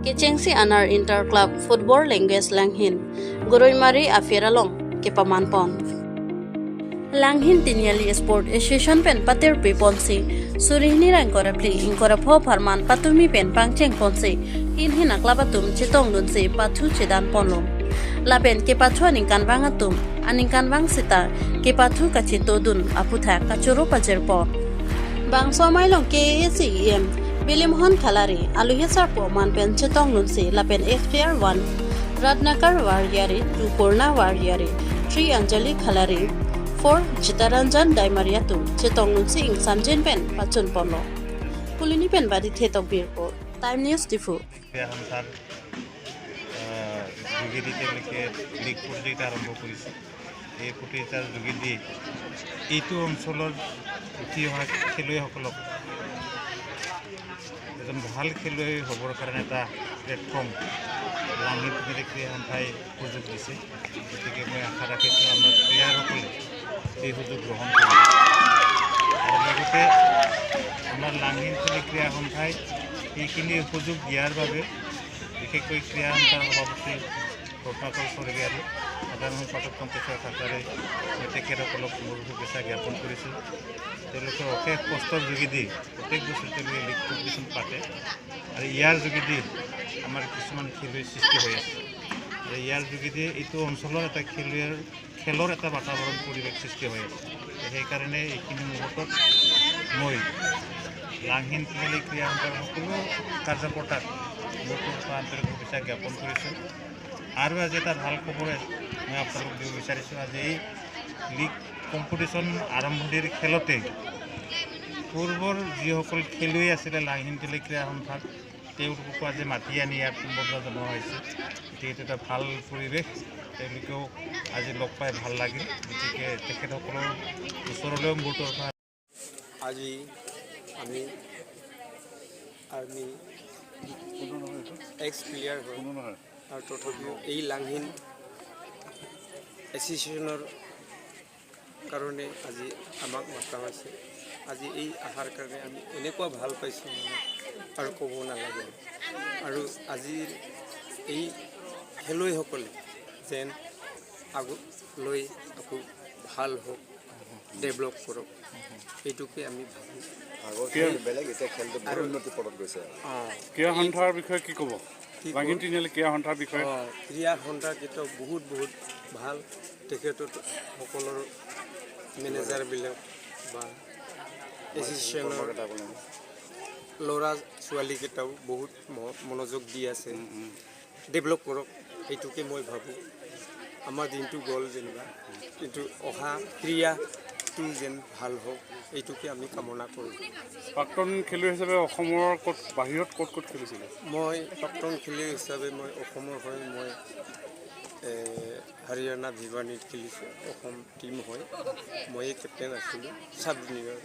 Kechengsi anar inter club football language langhin Goroimari Afiralong Kepamanpon Langhin Tinyali Sport Association pen pater pe ponsi Surihni rangkora pli inkora pho farman patumi pen pangcheng ponsi inhina klabatum chitong lunsi pathu chidan ponlom Laben ke pathu aning atum aning kanwang sita ke pathu kachito dun aputha kachuro pajerpo Bang somai long ke SEM Bilimhon Khalari Aluhesar po man pen chitong lunsi lapen FTR 1 Radnakar Waryari 2 Purna Waryari 3 Anjali Khalari 4 Chitaranjan Daimariatu chitong lunsi ing samjen pen pachun ponlo Kulini pen badi thetok birpo Time News Difu হামসার যোগেদি তেওঁলোকে league প্ৰতিযোগিতা আৰম্ভ কৰিছে এই প্ৰতিযোগিতাৰ যোগেদি এইটো অঞ্চলৰ উঠি অহা খেলুৱৈসকলক এজন ভাল খেলুৱৈ হ'বৰ কাৰণে এটা প্লেটফৰ্ম লাংহিন তিনিআলি ক্ৰীড়া সন্থাই সুযোগ দিছে গতিকে মই আশা ৰাখিছোঁ আমাৰ প্লেয়াৰসকলে এই সুযোগ গ্ৰহণ কৰিব আৰু লগতে আমাৰ লাংহিন তিনিআলি ক্ৰীড়া সন্থাই এইখিনি সুযোগ দিয়াৰ বাবে বিশেষকৈ ক্ৰীড়া সন্থাৰ সভাপতি ৰত্নাকৰ স্বৰ্গীয়াৰী সাধাৰণ সম্পাদক পঞ্চায়ত শাখাৰে মই তেখেতসকলক মোৰ শুভেচ্ছা জ্ঞাপন কৰিছোঁ তেওঁলোকে অশেষ কষ্টৰ যোগেদি প্ৰত্যেক বছৰ তেওঁলোকে লীগ কম্পিটিশ্যন পাতে আৰু ইয়াৰ যোগেদি আমাৰ কিছুমান খেলুৱৈ সৃষ্টি হৈ আছে আৰু ইয়াৰ যোগেদি এইটো অঞ্চলৰ এটা খেলৰ এটা বাতাবৰণ পৰিৱেশ সৃষ্টি হৈ আছে সেইকাৰণে এইখিনি মুহূৰ্তত মই লাংহিন তিনিআলি ক্ৰীড়া সন্থাৰ সকলো কাৰ্যকৰ্তাক মোৰ আন্তৰিক শুভেচ্ছা জ্ঞাপন কৰিছোঁ আৰু আজি এটা ভাল খবৰ মই আপোনালোক দিব বিচাৰিছোঁ আজি এই লীগ কম্পিটিশ্যন আৰম্ভণিৰ খেলতে পূৰ্বৰ যিসকল খেলুৱৈ আছিলে লাংহিন তিনিআলি ক্ৰীড়া সন্থাত তেওঁলোককো আজি মাতি আনি ইয়াত সম্বৰ্ধনা জনোৱা হৈছে গতিকে এইটো এটা ভাল পৰিৱেশ তেওঁলোকেও আজি লগ পাই ভাল লাগিল গতিকে তেখেতসকলৰ ওচৰলৈও মোৰ তৰফা আজি আমি আৰ্মি এক্স প্লেয়াৰ হয় আৰু তথাপিও এই লাংহিন এছ'চিয়েশ্যনৰ কাৰণে আজি আমাক মাতা হৈছে আজি এই আহাৰ কাৰণে আমি এনেকুৱা ভাল পাইছোঁ মানে আৰু ক'ব নালাগে আৰু আজিৰ এই খেলুৱৈসকলে যেন আগলৈ আকৌ ভাল হওক ডেভেলপ কৰক এইটোকে আমি ভাবোঁ ক্ৰীড়া সন্থাৰ বিষয়ে কি ক'ব লাংহিন তিনিআলি ক্ৰীড়া সন্থাৰ বিষয়ে ক্ৰীড়া সন্থাকেইটা বহুত ভাল তেখেতৰ সকলৰ মেনেজাৰবিলাক বা এছ'চিয়েশ্যনৰ ল'ৰা ছোৱালীকেইটাও বহুত মনোযোগ দি আছে ডেভেলপ কৰক এইটোকে মই ভাবোঁ আমাৰ দিনটো গ'ল যেনিবা কিন্তু অহা ক্ৰীড়াটো যেন ভাল হওক এইটোকে আমি কামনা কৰোঁ প্ৰাক্তন খেলুৱৈ হিচাপে অসমৰ বাহিৰত ক'ত খেলিছিলে মই প্ৰাক্তন খেলুৱৈ হিচাপে মই অসমৰ হৈ মই হাৰিয়ানা ভিৱানীত খেলিছোঁ অসম টীম হয় ময়ে কেপ্টেইন আছিলোঁ চাব জুনিয়ৰ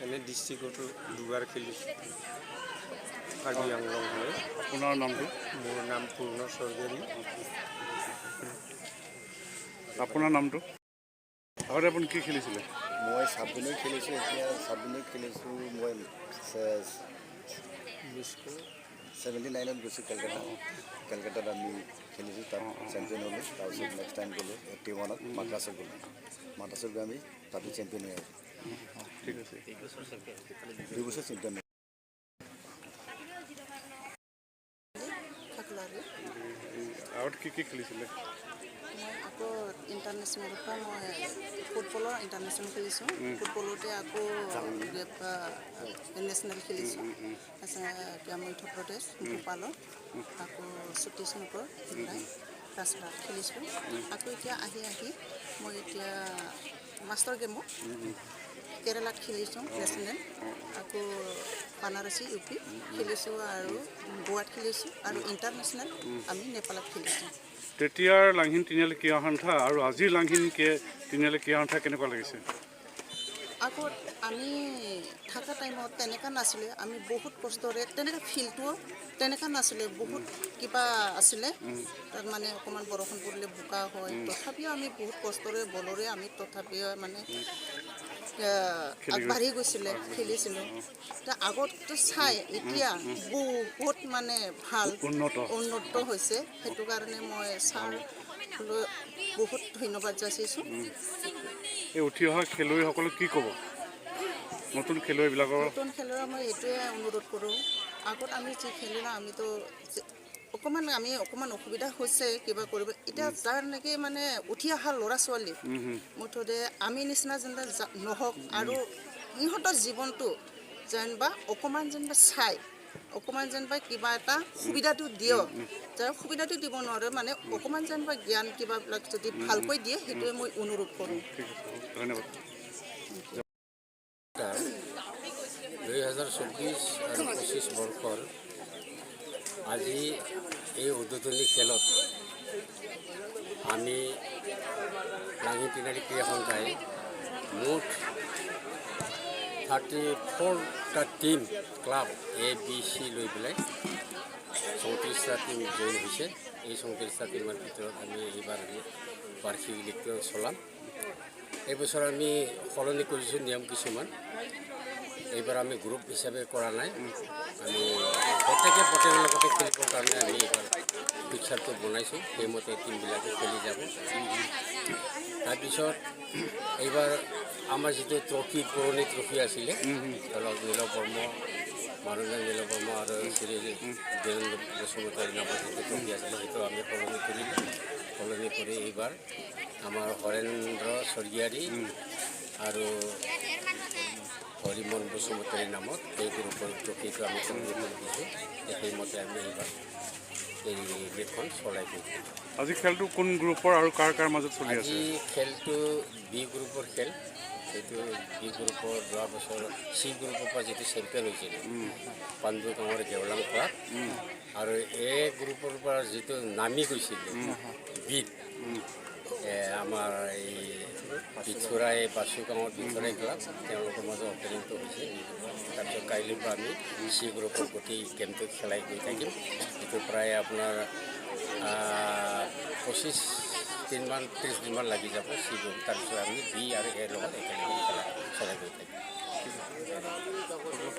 এনে ডিষ্ট্ৰিক্টতো দুবাৰ খেলিছোঁ কাৰ্বি আংলং হয় আপোনাৰ নামটো মোৰ নাম পূৰ্ণ স্বৰ্গীয়াৰী আপোনাৰ নামটো আগতে আপুনি কি খেলিছিলে মই চাব জুনিয়ৰ খেলিছোঁ এতিয়া চাব জুনিয়ৰ খেলিছোঁ মই 79ত গৈছোঁ কেলকাতাত আমি খেলিছোঁ তাত চেম্পিয়ন হ'লোঁ তাৰপিছত নেক্সট টাইম গ'লোঁ 81ত মাদ্ৰাছত গ'লোঁ গৈ আমি তাতো চেম্পিয়ন হৈ আছোঁ ঠিক আছে 2 বছৰ চেম্পিয়ন আগত কি খেলিছিলে মই আকৌ ইণ্টাৰনেশ্যনেলৰ পৰা মই ফুটবলৰ ইণ্টাৰনেশ্যনেল খেলিছোঁ ফুটবলতে আকৌ নেশ্যনেল খেলিছোঁ তাৰপিছত মধ্যপ্ৰদেশ ভূপালত আকৌ ছত্তীশগড় ৰাজপাট খেলিছোঁ আকৌ এতিয়া আহি মই এতিয়া মাষ্টাৰ গেমত কেৰেলাত খেলিছোঁ নেশ্যনেল আকৌ বানাৰসী UP খেলিছোঁ আৰু গোৱাত খেলিছোঁ আৰু ইণ্টাৰনেশ্যনেল আমি নেপালত খেলিছোঁ তেতিয়াৰ লাংহিন তিনিআলি ক্ৰীড়া সন্থা আৰু আজিৰ লাংহিন তিনিআলি ক্ৰীড়া সন্থা কেনেকুৱা লাগিছে আগত আমি থকা টাইমত তেনেকুৱা নাছিলে আমি বহুত কষ্টৰে তেনেকুৱা ফিল্ডটো তেনেকুৱা নাছিলে বহুত কিবা আছিলে তাত মানে অকণমান বৰষুণ পৰিলে বোকা হয় তথাপিও আমি বহুত কষ্টৰে বলৰে আমি তথাপিও মানে আগবাঢ়ি গৈছিলে খেলিছিলোঁ আগততো চাই এতিয়া বহুত মানে ভাল উন্নত হৈছে সেইটো কাৰণে মই ছাৰলৈ বহুত ধন্যবাদ যাচিছোঁ এই উঠি অহা খেলুৱৈসকলক কি ক'ব নতুন খেলুৱৈবিলাকৰ নতুন খেলুৱৈ মই এইটোৱে অনুৰোধ কৰোঁ আগত আমি যি খেলিলোঁ আমিতো অকণমান অসুবিধা হৈছে কিবা কৰিব এতিয়া যাৰ নেকি মানে উঠি অহা ল'ৰা ছোৱালী মুঠতে আমি নিচিনা যেনিবা নহওক আৰু সিহঁতৰ জীৱনটো যেনিবা অকণমান যেনিবা চাই অকণমান যেনিবা কিবা এটা সুবিধাটো দিয়ক যাৰ সুবিধাটো দিব নোৱাৰে মানে অকণমান যেনিবা জ্ঞান কিবাবিলাক যদি ভালকৈ দিয়ে সেইটোৱে মই অনুৰোধ কৰোঁ ঠিক আছে ধন্যবাদ 2024 আৰু 25 বৰ্ষৰ আজি এই উদ্বোধনী খেলত আমি লাংহিন তিনিআলি ক্ৰীড়া সন্থাই মুঠ 34টা টিম ক্লাব ABC লৈ পেলাই 34টা টিম জইন হৈছে এই 34টা টিমৰ ভিতৰত আমি এইবাৰ বাৰ্ষিক লীগটো চলাম এইবছৰ আমি সলনি কৰিছোঁ নিয়ম কিছুমান এইবাৰ আমি গ্ৰুপ হিচাপে কৰা নাই আমি প্ৰত্যেকৰ লগতে খেলিবৰ কাৰণে আমি এইবাৰ পিকচাৰটো বনাইছোঁ সেইমতে টিমবিলাকে খেলি যাব তাৰপিছত এইবাৰ আমাৰ যিটো ট্ৰফি পুৰণি ট্ৰফি আছিলে ধৰক নীলবৰ্ম মাননীয় নীলবৰ্ম আৰু শ্ৰী বীৰেন্দ্ৰ বসুমতাৰীৰ নামত যিটো ট্ৰফি আছিলে সেইটো আমি সলনি কৰি এইবাৰ আমাৰ হৰেন্দ্ৰ স্বৰ্গীয়াৰী আৰু হৰিমন বসুমতাৰীৰ নামত এই গ্ৰুপৰ ট্ৰফিটো আমি সলনি কৰি দিছোঁ সেইমতে আমি এইবাৰ এই লীগখন চলাই গৈছোঁ আজি খেলটো কোন গ্ৰুপৰ আৰু কাৰ কাৰ মাজত চলি আছে আজি খেলটো বি গ্ৰুপৰ খেল সেইটো বি গ্ৰুপৰ যোৱা বছৰ চি গ্ৰুপৰ পৰা যিটো চেম্পিয়ন হৈছিল পাণ্ডু গাঁৱৰ গেৱলাং ক্লাব আৰু এ গ্ৰুপৰ পৰা যিটো নামি গৈছিল বিত আমাৰ এই বিথুৰাই বাচুগাঁৱৰ বিথুৰাই ক্লাব তেওঁলোকৰ মাজত অপেনিংটো হৈছে তাৰপিছত কাইলৈৰ পৰা আমি চি গ্ৰুপৰ গোটেই গেমটো খেলাই গৈ থাকিম এইটো প্ৰায় আপোনাৰ 25 দিনমান 30 দিনমান লাগি যাব চি গ্ৰুপ তাৰপিছত আমি বি আৰু এৰ লগত একেলগে খেলা চলাই গৈ থাকিম